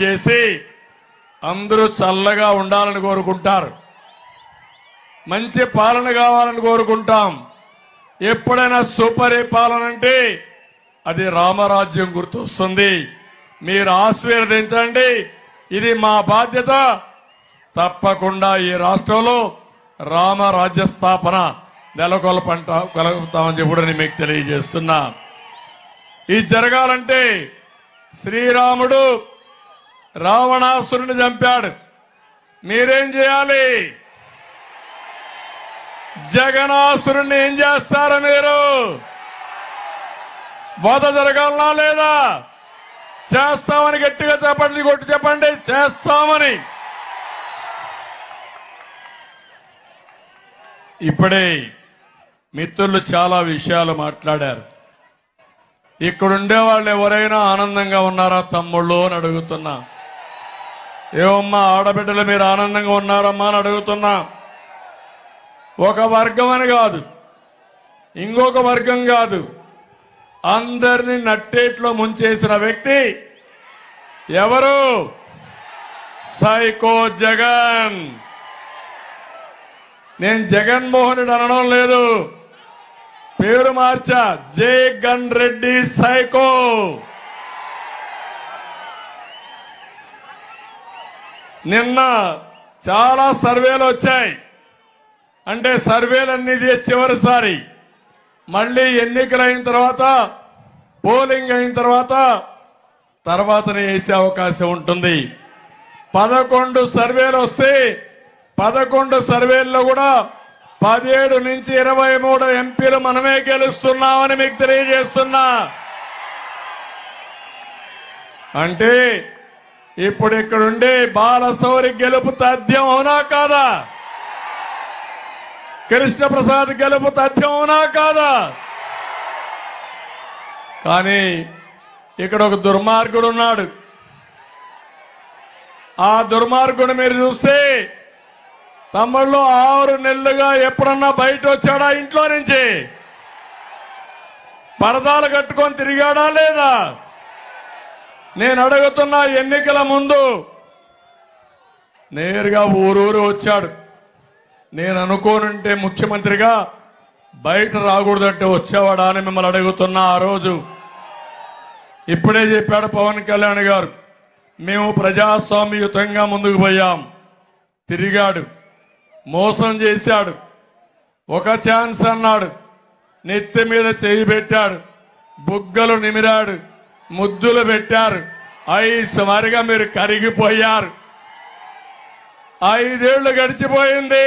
చేసి అందరూ చల్లగా ఉండాలని కోరుకుంటారు. మంచి పాలన కావాలని కోరుకుంటాం. ఎప్పుడైనా సూపర్ పాలన అంటే అది రామరాజ్యం గుర్తొస్తుంది. మీరు ఆశీర్వదించండి. ఇది మా బాధ్యత. తప్పకుండా ఈ రాష్ట్రంలో రామరాజ్య స్థాపన నెలకొల్పగలుగుతామని చెప్పి మీకు తెలియజేస్తున్నా. ఇది జరగాలంటే శ్రీరాముడు రావణాసురుని చంపాడు. మీరేం చేయాలి? జగనాసురుణ్ణి ఏం చేస్తారా? మీరు వధ జరగాలనా లేదా? చేస్తామని గట్టిగా చెప్పండి, కొట్టి చెప్పండి. చేస్తామని. ఇప్పుడే మిత్రులు చాలా విషయాలు మాట్లాడారు. ఇక్కడుండే వాళ్ళు ఎవరైనా ఆనందంగా ఉన్నారా తమ్ముళ్ళు అని అడుగుతున్నా. ఏమమ్మా ఆడబిడ్డలు మీరు ఆనందంగా ఉన్నారమ్మా అని అడుగుతున్నా. ఒక వర్గం అని కాదు, ఇంకొక వర్గం కాదు, అందరినీ నట్టేట్లో ముంచేసిన వ్యక్తి ఎవరు? సైకో జగన్. నేను జగన్మోహన్ రెడ్డి అనడం లేదు, పేరు మార్చా. జగన్ రెడ్డి సైకో. నిన్న చాలా సర్వేలు వచ్చాయి. అంటే సర్వేలన్నీ చివరిసారి మళ్ళీ ఎన్నికలైన తర్వాత, పోలింగ్ అయిన తర్వాతనే వేసే అవకాశం ఉంటుంది. 11 సర్వేలు వస్తే 11 సర్వేల్లో కూడా 17 నుంచి 23 ఎంపీలు మనమే గెలుస్తున్నామని మీకు తెలియజేస్తున్నా. అంటే ఇప్పుడు ఇక్కడుండే బాలశౌరి గెలుపు తథ్యం అవునా కాదా? కృష్ణప్రసాద్ గెలుపు తథ్యం అవునా కాదా? కానీ ఇక్కడ ఒక దుర్మార్గుడు ఉన్నాడు. ఆ దుర్మార్గుడు మీరు చూస్తే తమ్ముళ్ళు 6 నెలలుగా ఎప్పుడన్నా బయట వచ్చాడా? ఇంట్లో నుంచి పరదాలు కట్టుకొని తిరిగాడా లేదా? నేను అడుగుతున్నా. ఎన్నికల ముందు నేరుగా ఊరూరు వచ్చాడు. నేను అనుకోనుంటే ముఖ్యమంత్రిగా బయట రాకూడదంటే వచ్చేవాడా అని మిమ్మల్ని అడుగుతున్నా. ఆ రోజు ఇప్పుడే చెప్పాడు పవన్ కళ్యాణ్ గారు, మేము ప్రజాస్వామ్యయుతంగా ముందుకు పోయాం. తిరిగాడు, మోసం చేశాడు, ఒక ఛాన్స్ అన్నాడు, నెత్తి మీద చేయి పెట్టాడు, బుగ్గలు నిమిరాడు, ముద్దులు పెట్టారు. 5 మరిగా మీరు కరిగిపోయారు. 5 ఏళ్లు గడిచిపోయింది.